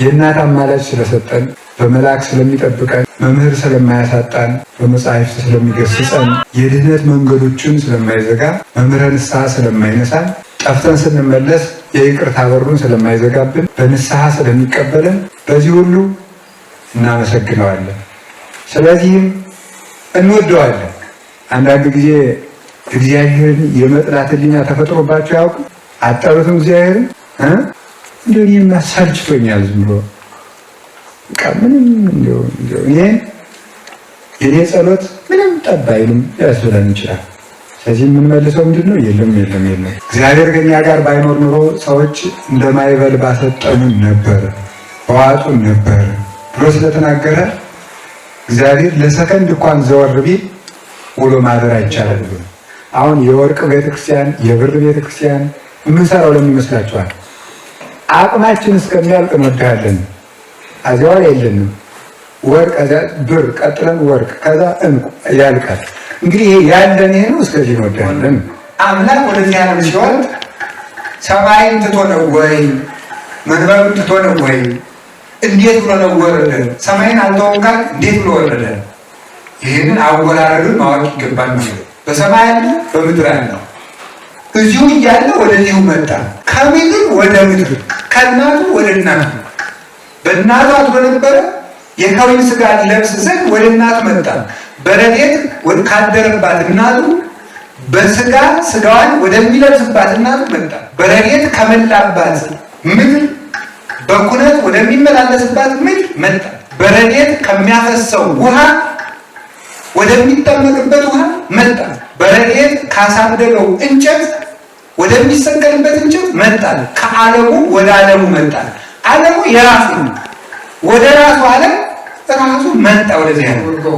የእናት አማላጅ ስለሰጠን፣ በመልአክ ስለሚጠብቀን፣ መምህር ስለማያሳጣን፣ በመጻሕፍት ስለሚገስጸን፣ የድህነት መንገዶችን ስለማይዘጋ፣ መምህረ ንስሐ ስለማይነሳን፣ ጠፍተን ስንመለስ የይቅርታ በሩን ስለማይዘጋብን፣ በንስሐ ስለሚቀበለን በዚህ ሁሉ እናመሰግነዋለን። ስለዚህም እንወደዋለን። አንዳንድ ጊዜ እግዚአብሔርን የመጥላት ሕሊና ተፈጥሮባቸው ያውቅ አጠሩትም እግዚአብሔርን እንደው እኔማ ሰልችቶኛል ዝም ብሎ በቃ ምንም እንደው የኔ ጸሎት ምንም ጠብ አይልም ያስብለን ይችላል። ስለዚህ የምንመልሰው ምንድን ነው? የለም እግዚአብሔር ከኛ ጋር ባይኖር ኑሮ ሰዎች እንደማይበል ባሰጠኑን ነበር፣ በዋጡን ነበር ብሎ ስለተናገረ እግዚአብሔር ለሰከንድ እንኳን ዘወር ቢል ውሎ ማደር አይቻልም ብሎ አሁን የወርቅ ቤተክርስቲያን የብር ቤተክርስቲያን የምንሰራው ለምን ይመስላችኋል? አቅማችን እስከሚያልቅ እንወድሃለን። አዚያው የለንም ወርቅ ከዛ ብር ቀጥለን ወርቅ ከዛ እንቁ ያልቃል። እንግዲህ ይሄ ያለን ይሄ ነው። እስከዚህ እንወድሃለን። አምላክ ወደዚህ ዓለም ሲወርድ ሰማይን ትቶ ነው ወይ መንበሩን ትቶ ነው ወይ? እንዴት ብሎ ነው ወረደ? ሰማይን አልተወም ካል እንዴት ብሎ ወረደ? ይህንን አወራረዱን ማወቅ ይገባል። በሰማይ ያለ በምድር ያለው እዚሁ እያለ ወደዚሁ መጣ። ከምድር ወደ ምድር፣ ከእናቱ ወደ እናቱ። በእናቱ አድሮ ነበረ። የከዊን ስጋ ለብስ ዘንድ ወደ እናቱ መጣ። በረድኤት ካደረባት እናቱ በስጋ ስጋዋን ወደሚለብስባት እናቱ መጣ። በረድኤት ከመላባት ምድር በኩነት ወደሚመላለስባት ምድር መጣ። በረድኤት ከሚያፈሰው ውሃ ወደሚጠመቅበት ውሃ መጣ። በረድኤት ካሳደገው እንጨት ወደሚሰቀልበት እንጨት መጣ። ከዓለሙ ወደ ዓለሙ መጣ። ዓለሙ የራሱ ወደ ራሱ ዓለም ራሱ መጣ። ወደዚህ ያለው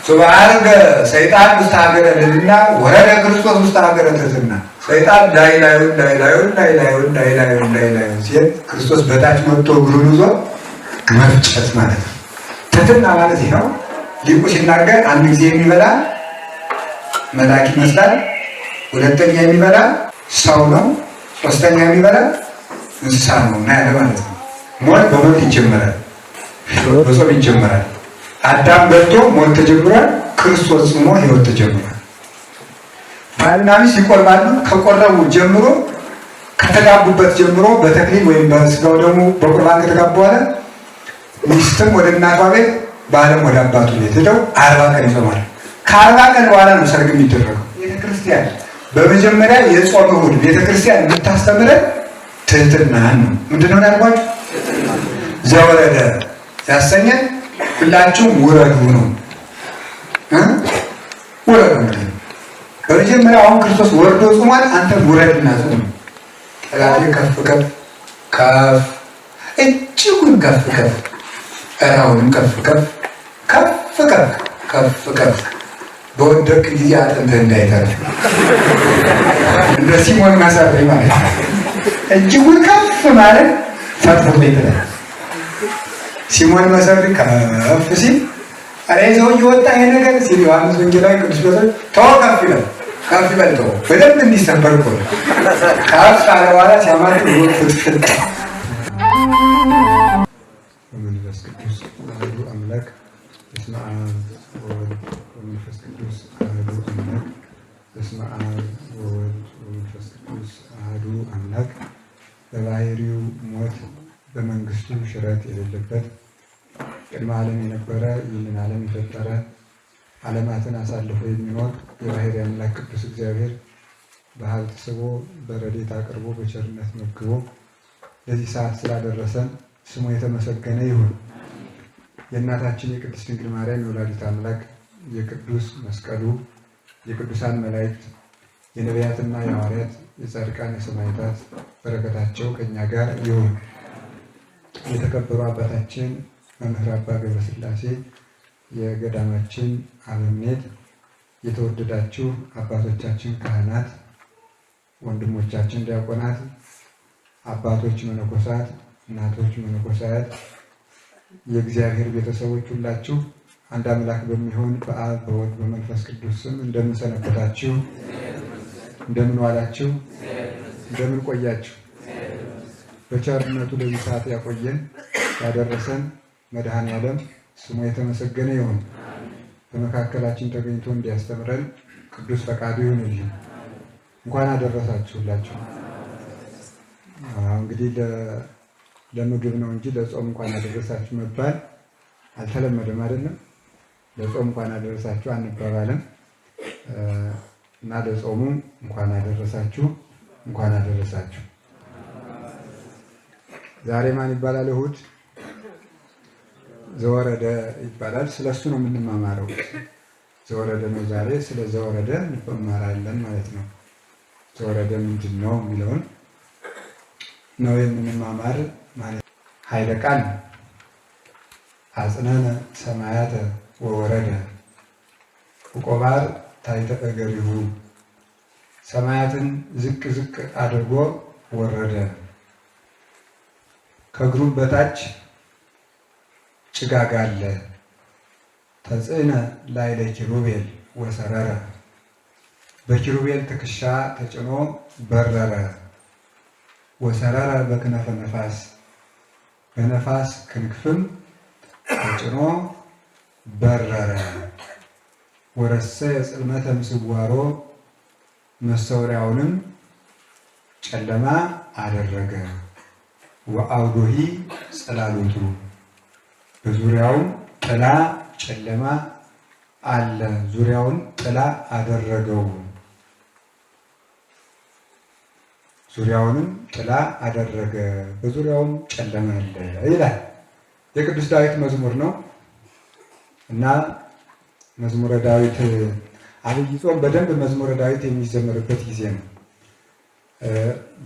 ሱባርገ ሰይጣን ውስጥ ሀገረ ልልና ወረደ ክርስቶስ ውስጥ ሀገረ ትሕትና። ሰይጣን ላይ ሲል ክርስቶስ በታች መጥቶ እግሩን ይዞ መፍጨት ማለት ነው። ትሕትና ማለት ይህ ነው። ሊቁ ሲናገር አንድ ጊዜ የሚበላ መልአክ ይመስላል፣ ሁለተኛ የሚበላ ሰው ነው፣ ሶስተኛ የሚበላ እንስሳ ነው እና ያለ ማለት ነው። ሞት በሞት ይጀምራል፣ በጾም ይጀምራል። አዳም በልቶ ሞት ተጀምሯል። ክርስቶስ ጾሞ ሕይወት ተጀምሯል። ባልና ሚስት ይቆርባሉ። ከቆረቡ ጀምሮ ከተጋቡበት ጀምሮ በተክሊል ወይም በስጋው ደግሞ በቁርባን ከተጋቡ በኋላ ሚስትም ወደ እናቷ ቤት ባለም ወደ አባቱ ቤት ሄደው 40 ቀን ይጾማል። ከ40 ቀን በኋላ ነው ሰርግ የሚደረገው። ቤተክርስቲያን በመጀመሪያ የጾም እሑድ ቤተክርስቲያን የምታስተምረን ትህትናን ነው። ምንድነው ያልኳችሁ? ዘወረደ ያሰኘን ሁላችሁም ውረዱ ነው። ውረዱ ነው በመጀመሪያ። አሁን ክርስቶስ ወርዶ ጾሟል። አንተ ውረድና ጾም። ጠላቴ ከፍ ከፍ ከፍ እጅጉን ከፍ ከፍ አሁንም ከፍ ከፍ ከፍ ከፍ ከፍ ከፍ በወደቅ ጊዜ አጥንትህ እንዳይተርፍ እንደ ሲሞን ማሳሪ ማለት ነው። እጅጉን ከፍ ማለት ፈጥፎ ይጥላል። ሲሞን መሰሪ ከፍ ሲል አሬ ሰው እየወጣ ይሄ ነገር ሲል ዮሐንስ ወንጌላዊ ቅዱስ ጴጥሮስ ተው ከፍ ይላል። ከፍ ይበል ተው በደንብ እንዲሰበር እኮ ከፍ ካለ በኋላ ሲያማት ፍትፍት መንፈስ ቅዱስ አሐዱ አምላክ በስመ አብ ወወልድ ወመንፈስ ቅዱስ አሐዱ አምላክ በስመ አብ ወወልድ ወመንፈስ ቅዱስ አሐዱ አምላክ በባህሪው ሞት በመንግስቱ ሽረት የሌለበት ቅድመ ዓለም የነበረ ይህንን ዓለም የፈጠረ ዓለማትን አሳልፎ የሚኖር የባህሪ አምላክ ቅዱስ እግዚአብሔር በሀብት ስቦ በረድኤት አቅርቦ በቸርነት መግቦ ለዚህ ሰዓት ስላደረሰን ስሙ የተመሰገነ ይሁን። የእናታችን የቅድስት ድንግል ማርያም የወላዲተ አምላክ የቅዱስ መስቀሉ የቅዱሳን መላእክት የነቢያትና የሐዋርያት የጻድቃን የሰማዕታት በረከታቸው ከእኛ ጋር ይሁን። የተከበሩ አባታችን መምህር አባ ገብረስላሴ የገዳማችን አበምኔት፣ የተወደዳችሁ አባቶቻችን ካህናት፣ ወንድሞቻችን ዲያቆናት፣ አባቶች መነኮሳት፣ እናቶች መነኮሳት፣ የእግዚአብሔር ቤተሰቦች ሁላችሁ አንድ አምላክ በሚሆን በአብ በወልድ በመንፈስ ቅዱስ ስም እንደምን ሰነበታችሁ? እንደምን ዋላችሁ? እንደምን ቆያችሁ? በቸርነቱ ለዚህ ሰዓት ያቆየን ያደረሰን መድኃኔዓለም ስሙ የተመሰገነ ይሁን። በመካከላችን ተገኝቶ እንዲያስተምረን ቅዱስ ፈቃዱ ይሁንልን። እንኳን አደረሳችሁላችሁ። እንግዲህ ለምግብ ነው እንጂ ለጾም እንኳን አደረሳችሁ መባል አልተለመደም አይደለም። ለጾም እንኳን አደረሳችሁ አንባባልም እና ለጾሙ እንኳን አደረሳችሁ፣ እንኳን አደረሳችሁ። ዛሬ ማን ይባላል? እሑድ ዘወረደ ይባላል። ስለሱ ነው የምንማማረው። ዘወረደ ነው ዛሬ። ስለ ዘወረደ እንማራለን ማለት ነው። ዘወረደ ምንድን ነው የሚለውን ነው የምንማማር ማለት። ኃይለ ቃል አጽነነ ሰማያተ ወወረደ ወቆባር ታሕተ እገሪሁ፣ ሰማያትን ዝቅ ዝቅ አድርጎ ወረደ፣ ከእግሩም በታች ጭጋግ አለ። ተጽዕነ ላዕለ ኪሩቤል ወሰረረ፣ በኪሩቤል ትከሻ ተጭኖ በረረ። ወሰረረ በክነፈ ነፋስ፣ በነፋስ ክንክፍም ተጭኖ በረረ። ወረሰየ ጽልመተ ምስዋሮ፣ መሰወሪያውንም ጨለማ አደረገ። ወአውዶሂ ጽላሎቱ፣ በዙሪያውም ጥላ ጨለማ አለ። ዙሪያውን ጥላ አደረገው። ዙሪያውንም ጥላ አደረገ፣ በዙሪያውም ጨለማ አለ ይላል። የቅዱስ ዳዊት መዝሙር ነው እና መዝሙረ ዳዊት አብይ ጾም በደንብ መዝሙረ ዳዊት የሚዘመርበት ጊዜ ነው።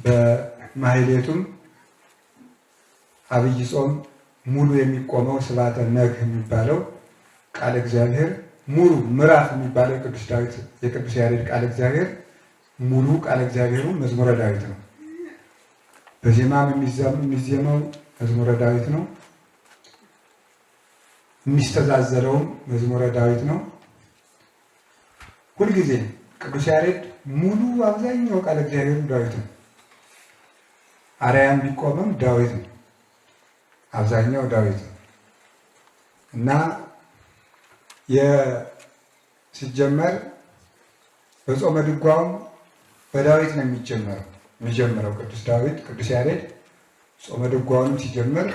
በማሕሌቱም አብይ ጾም ሙሉ የሚቆመው ስብሐተ ነግህ የሚባለው ቃለ እግዚአብሔር ሙሉ ምዕራፍ የሚባለው የቅዱስ ዳዊት የቅዱስ ያሬድ ቃለ እግዚአብሔር ሙሉ ቃለ እግዚአብሔሩ መዝሙረ ዳዊት ነው። በዜማም የሚዜመው መዝሙረ ዳዊት ነው። የሚስተዛዘለውም መዝሙረ ዳዊት ነው። ሁልጊዜ ቅዱስ ያሬድ ሙሉ አብዛኛው ቃለ እግዚአብሔሩ ዳዊት ነው። አርያም ቢቆምም ዳዊት ነው። አብዛኛው ዳዊት ነው እና ሲጀመር በጾመ ድጓውም በዳዊት ነው የሚጀምረው ቅዱስ ዳዊት ቅዱስ ያሬድ ጾመ ድጓውንም ሲጀምር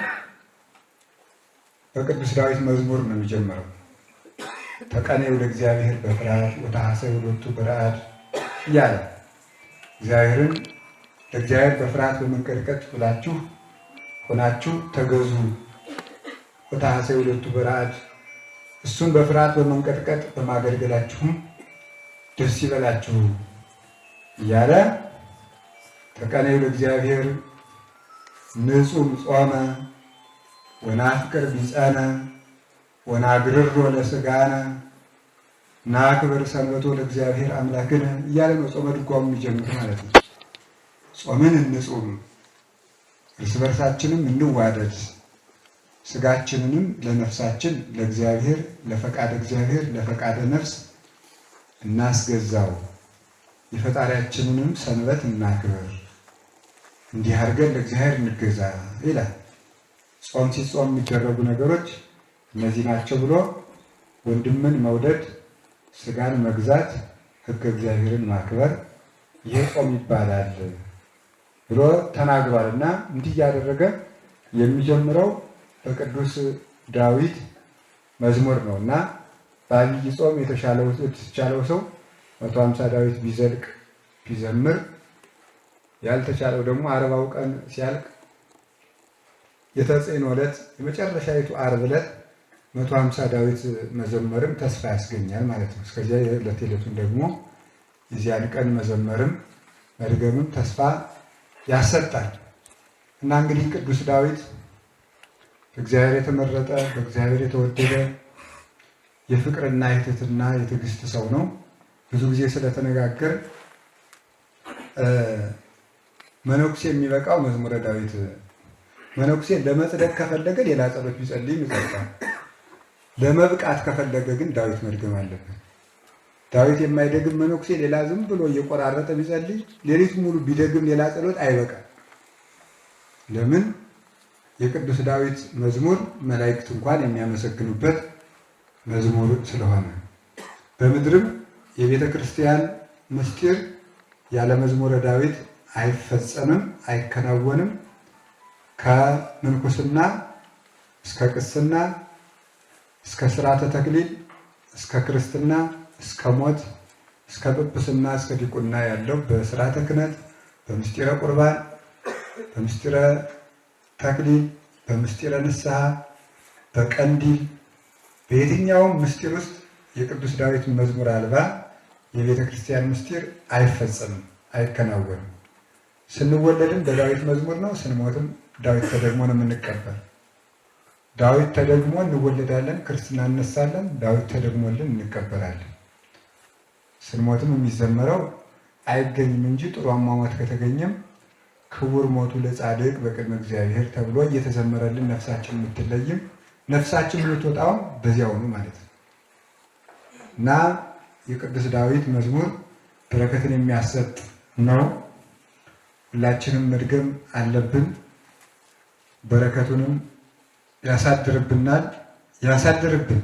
በቅዱስ ዳዊት መዝሙር ነው የሚጀምረው። ተቀነዩ ለእግዚአብሔር በፍርሃት ወተሐሰዩ ሎቱ በረአድ እያለ እግዚአብሔርን ለእግዚአብሔር በፍርሃት በመንቀጥቀጥ ብላችሁ ሆናችሁ ተገዙ። ወተሐሰዩ ሎቱ በረአድ፣ እሱን በፍርሃት በመንቀጥቀጥ በማገልገላችሁም ደስ ይበላችሁ እያለ ተቀነዩ ለእግዚአብሔር ንጹም ጾመ ወናፍቅር ቢጸነ ወናግርሮ ለሥጋነ ናክብር ሰንበቶ ለእግዚአብሔር አምላክነ እያለ ነው ጾመ ድጓው የሚጀምር ማለት ነው። ጾምን እንጹም፣ እርስ በርሳችንም እንዋደድ፣ ስጋችንንም ለነፍሳችን ለእግዚአብሔር ለፈቃደ እግዚአብሔር ለፈቃደ ነፍስ እናስገዛው፣ የፈጣሪያችንንም ሰንበት እናክብር፣ እንዲህ አድርገን ለእግዚአብሔር እንገዛ ይላል። ጾም ሲጾም የሚደረጉ ነገሮች እነዚህ ናቸው ብሎ ወንድምን መውደድ፣ ስጋን መግዛት፣ ሕገ እግዚአብሔርን ማክበር ይሄ ጾም ይባላል ብሎ ተናግሯል። እና እንዲህ እያደረገ የሚጀምረው በቅዱስ ዳዊት መዝሙር ነው እና በአብይ ጾም የተቻለው ሰው 150 ዳዊት ቢዘልቅ ቢዘምር፣ ያልተቻለው ደግሞ 40ው ቀን ሲያልቅ የተጽዕኖ ዕለት የመጨረሻይቱ ዓርብ ዕለት 150 ዳዊት መዘመርም ተስፋ ያስገኛል ማለት ነው። እስከዚያ የዕለት ዕለቱን ደግሞ የዚያን ቀን መዘመርም መድገምም ተስፋ ያሰጣል እና እንግዲህ ቅዱስ ዳዊት በእግዚአብሔር የተመረጠ በእግዚአብሔር የተወደደ የፍቅርና የትህትና የትዕግስት ሰው ነው። ብዙ ጊዜ ስለተነጋገር መነኩሴ የሚበቃው መዝሙረ ዳዊት መነኩሴ ለመጽደቅ ከፈለገ ሌላ ጸሎት ቢጸልይ ይጸድቃል። ለመብቃት ከፈለገ ግን ዳዊት መድገም አለበት። ዳዊት የማይደግም መነኩሴ ሌላ ዝም ብሎ እየቆራረጠ ቢጸልይ ሌሊት ሙሉ ቢደግም ሌላ ጸሎት አይበቃም። ለምን? የቅዱስ ዳዊት መዝሙር መላእክት እንኳን የሚያመሰግኑበት መዝሙር ስለሆነ በምድርም የቤተ ክርስቲያን ምስጢር ያለ መዝሙረ ዳዊት አይፈጸምም፣ አይከናወንም። ከምንኩስና እስከ ቅስና እስከ ስርዓተ ተክሊል እስከ ክርስትና እስከ ሞት እስከ ጵጵስና እስከ ዲቁና ያለው በስርዓተ ክህነት በምስጢረ ቁርባን በምስጢረ ተክሊል በምስጢረ ንስሐ በቀንዲል በየትኛውም ምስጢር ውስጥ የቅዱስ ዳዊት መዝሙር አልባ የቤተ ክርስቲያን ምስጢር አይፈጸምም፣ አይከናወንም። ስንወለድም በዳዊት መዝሙር ነው፣ ስንሞትም ዳዊት ተደግሞ ነው የምንቀበል። ዳዊት ተደግሞ እንወለዳለን፣ ክርስትና እነሳለን፣ ዳዊት ተደግሞልን እንቀበላለን። ስንሞትም የሚዘመረው አይገኝም እንጂ ጥሩ አሟሟት ከተገኘም ክቡር ሞቱ ለጻድቅ በቅድመ እግዚአብሔር ተብሎ እየተዘመረልን ነፍሳችን የምትለይም ነፍሳችን የምትወጣውም በዚያው ነው ማለት ነው እና የቅዱስ ዳዊት መዝሙር በረከትን የሚያሰጥ ነው። ሁላችንም መድገም አለብን። በረከቱንም ያሳድርብናል፣ ያሳድርብን።